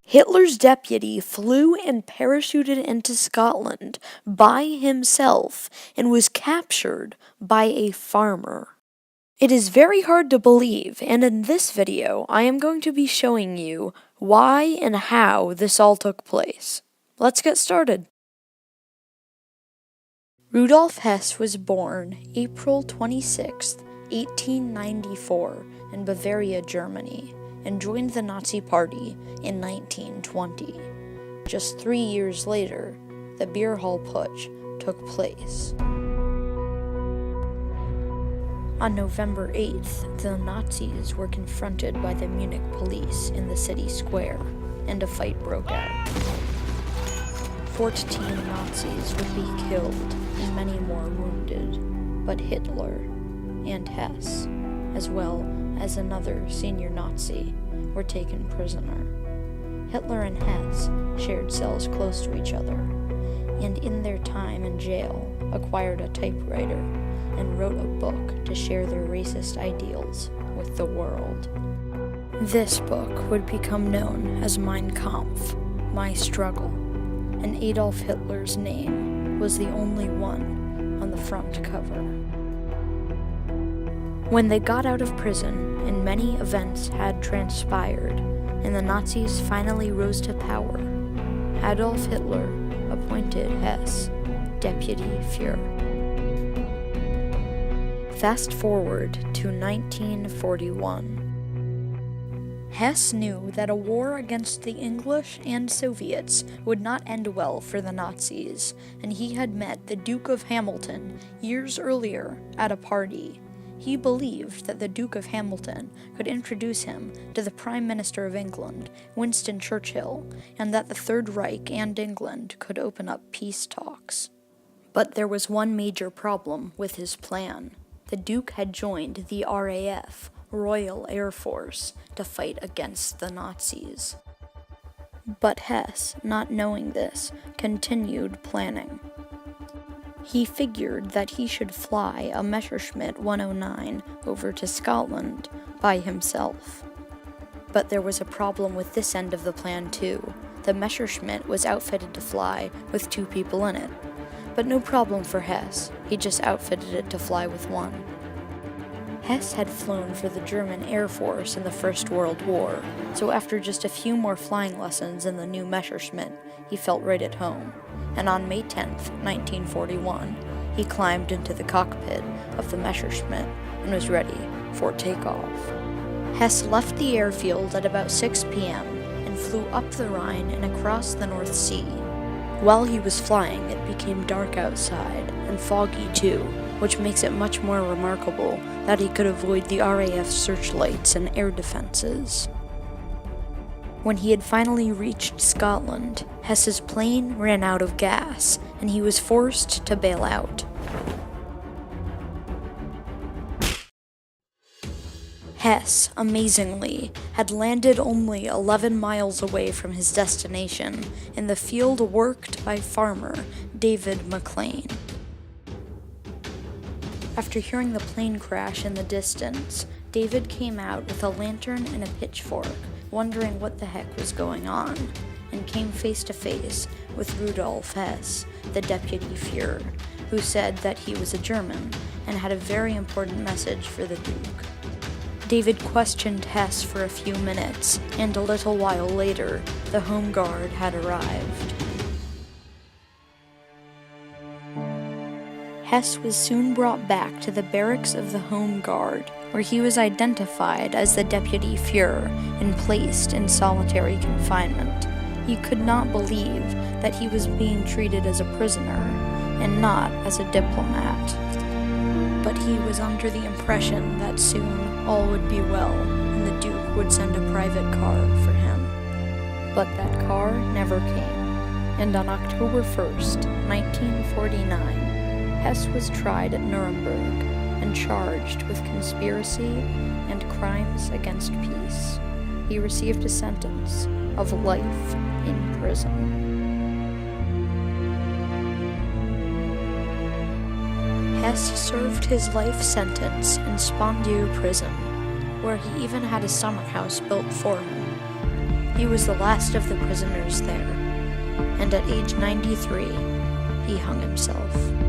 Hitler's deputy flew and parachuted into Scotland by himself and was captured by a farmer. It is very hard to believe, and in this video I am going to be showing you why and how this all took place. Let's get started. Rudolf Hess was born April 26, 1894 in Bavaria, Germany, and joined the Nazi Party in 1920. Just 3 years later, the Beer Hall Putsch took place. On November 8th, the Nazis were confronted by the Munich police in the city square, and a fight broke out. 14 Nazis would be killed and many more wounded, but Hitler and Hess, as well as another senior Nazi, were taken prisoner. Hitler and Hess shared cells close to each other, and in their time in jail acquired a typewriter and wrote a book to share their racist ideals with the world. This book would become known as Mein Kampf, My Struggle, and Adolf Hitler's name was the only one on the front cover. When they got out of prison, and many events had transpired, and the Nazis finally rose to power, Adolf Hitler appointed Hess deputy Fuhrer. Fast forward to 1941. Hess knew that a war against the English and Soviets would not end well for the Nazis, and he had met the Duke of Hamilton years earlier at a party. He believed that the Duke of Hamilton could introduce him to the Prime Minister of England, Winston Churchill, and that the Third Reich and England could open up peace talks. But there was one major problem with his plan. The Duke had joined the RAF, Royal Air Force, to fight against the Nazis. But Hess, not knowing this, continued planning. He figured that he should fly a Messerschmitt 109 over to Scotland by himself. But there was a problem with this end of the plan too. The Messerschmitt was outfitted to fly with 2 people in it. But no problem for Hess, he just outfitted it to fly with 1. Hess had flown for the German Air Force in the First World War, so after just a few more flying lessons in the new Messerschmitt, he felt right at home. And on May 10, 1941, he climbed into the cockpit of the Messerschmitt and was ready for takeoff. Hess left the airfield at about 6 p.m. and flew up the Rhine and across the North Sea. While he was flying, it became dark outside, and foggy too, which makes it much more remarkable that he could avoid the RAF searchlights and air defenses. When he had finally reached Scotland, Hess's plane ran out of gas, and he was forced to bail out. Hess, amazingly, had landed only 11 miles away from his destination in the field worked by farmer David McLean. After hearing the plane crash in the distance, David came out with a lantern and a pitchfork, wondering what the heck was going on, and came face to face with Rudolf Hess, the deputy Fuhrer, who said that he was a German and had a very important message for the Duke. David questioned Hess for a few minutes, and a little while later, the Home Guard had arrived. Hess was soon brought back to the barracks of the Home Guard, where he was identified as the deputy Fuhrer and placed in solitary confinement. He could not believe that he was being treated as a prisoner and not as a diplomat. But he was under the impression that soon all would be well and the Duke would send a private car for him. But that car never came, and on October 1st, 1949, Hess was tried at Nuremberg and charged with conspiracy and crimes against peace. He received a sentence of life in prison. Hess served his life sentence in Spandau prison, where he even had a summer house built for him. He was the last of the prisoners there, and at age 93, he hung himself.